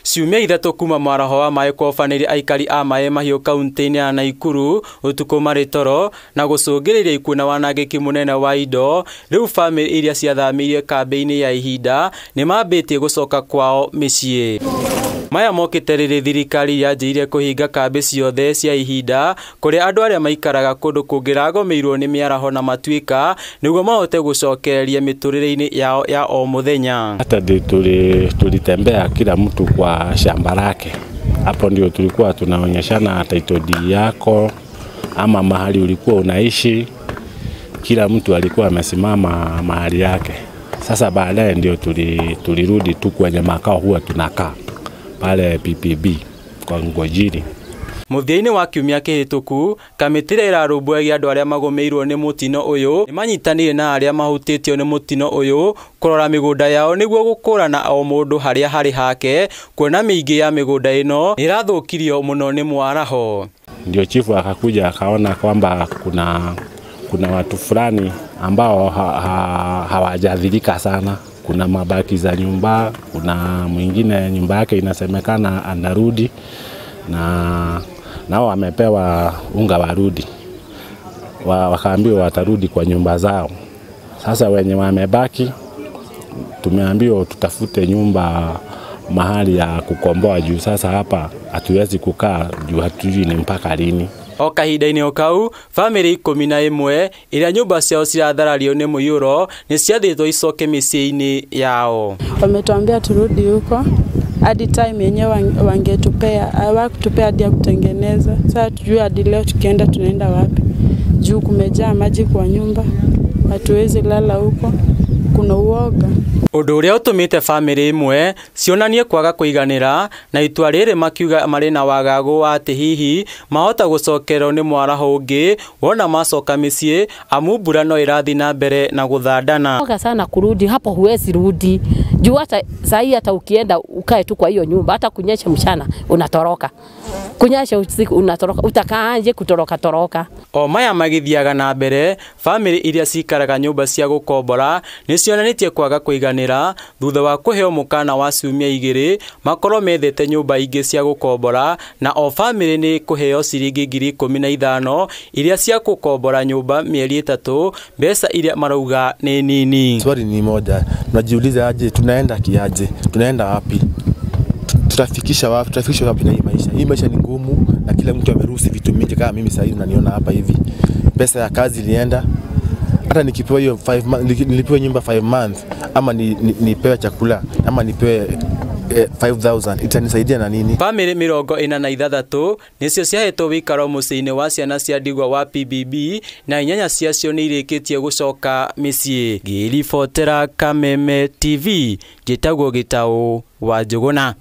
ciumia ithatu kuma mwaraho wa maĩ kũhobanĩria aikari a maĩ mahiũ kaunti-inĩ ya Naikuru ũtukũ marĩ toro na gũcũngĩrĩria ikuũ na wanangĩki mũnene wa indo. Rĩu bamĩrĩ iria ciathamirie kambĩ-inĩ ya ihinda nĩ mambĩtie gũcoka kwao mĩciĩ. Maya mokĩte rĩrĩ thirikari yanjĩrĩirie kũhinga kambĩ ciothe cia ihinda kũrĩa andũ arĩa maikaraga kũndũ kũngĩragũmĩirwo nĩ mĩaraho na matuĩka nĩguo mahote gũcokereria mĩtũrĩre-inĩ yao ya o mũthenya. Hata tulitembea kila mtu kwa shamba lake. Hapo ndio tulikuwa tunaonyeshana title deed yako ama mahali ulikuwa unaishi. Kila mtu alikuwa amesimama mahali yake. Sasa baadaye ndio tulirudi tu kwenye makao huwa tunakaa pale PPB kwa Ngojiri. Mũthia-inĩ wa kiumia kĩhĩtũku, kamĩtĩ ĩrĩa ĩrarũmbũyagia andũ arĩa magũmĩirwo nĩ mũtino ũyũ nĩ manyitanĩire na arĩa mahutĩtio nĩ mũtino ũyũ kũrora mĩgũnda yao nĩguo gũkũrana o mũndũ harĩa harĩ hake, kuona mĩingĩ ya mĩgũnda ĩno ĩrathũkirio mũno nĩ mwaraho. Ndio chifu akakuja akaona kwamba kuna watu fulani ambao hawajadhirika sana. Kuna mabaki za nyumba, kuna mwingine nyumba yake inasemekana anarudi na nao wamepewa unga warudi. Wakaambiwa watarudi kwa nyumba zao. Sasa wenye wamebaki tumeambiwa tutafute nyumba mahali ya kukomboa juu sasa hapa hatuwezi kukaa juu hatujui ni mpaka lini. O kahinda-inĩ o kau, bamĩrĩ 11 ĩrĩa nyũmba ciao ciratharario nĩ mũiyũro nĩ ciathĩtwo icoke mĩciĩ-inĩ yao. Wametuambia turudi huko hadi time yenyewe wangetupea, hawakutupea hadi ya kutengeneza. Sasa tujue hadi leo tukienda tunaenda wapi? Juu kumejaa maji kwa nyumba, hatuwezi lala huko, kuna uoga. Ũndũ ũrĩa ũtũmĩte bamĩrĩ ĩmwe cionanie kwaga kũiganĩra na itua rĩrĩ makiuga marĩ na wagagu wa atĩ hihi mahota gũcokerwo nĩ mwaraho ũngĩ wona macoka mĩciĩ amu mbura no ĩrathiĩ na mbere na gũthandana. Oga sana kurudi hapo, huwezi rudi juu hata sahi hata ukienda ukae tu kwa hiyo nyumba, hata kunyesha mchana unatoroka, kunyesha usiku unatoroka, utakaanje toroka. O maya magithiaga na mbere, bamĩrĩ iria cikaraga nyũmba cia gũkombora nĩ cionanĩtie kwaga kũiganĩra thutha wa kũheo mũkana wa ciumia 2 makorwo methete nyũmba ingĩ cia gũkombora, na o bamĩrĩ nĩ kũheo ciringi 15,000 iria cia gũkombora nyũmba mĩeri 3, mbeca iria marauga nĩ nini. Swali ni moja, najiuliza aje, tunaenda kiaje, tunaenda wapi, tutafikisha wapi na hii maisha? Hii maisha ni ngumu na kila mtu ameruhusu vitu mingi. Kama mimi sasa hivi unaniona hapa hivi, pesa ya kazi ilienda. Hata nikipewa hiyo 5 months, nilipewa nyumba 5 months ama nipewe chakula ama nipewe 5,000 itanisaidia na nini? Bamĩrĩ 46 nĩcio ciahetwo wĩikaro mũciĩ-inĩ wa ciana cia ndigwa wa PBB na 8 ciacio nĩ irĩkĩtie gũcoka mĩciĩ. Ngĩribotera Kameme TV, Gĩtagwo Gĩtaũ wa Njũgũna.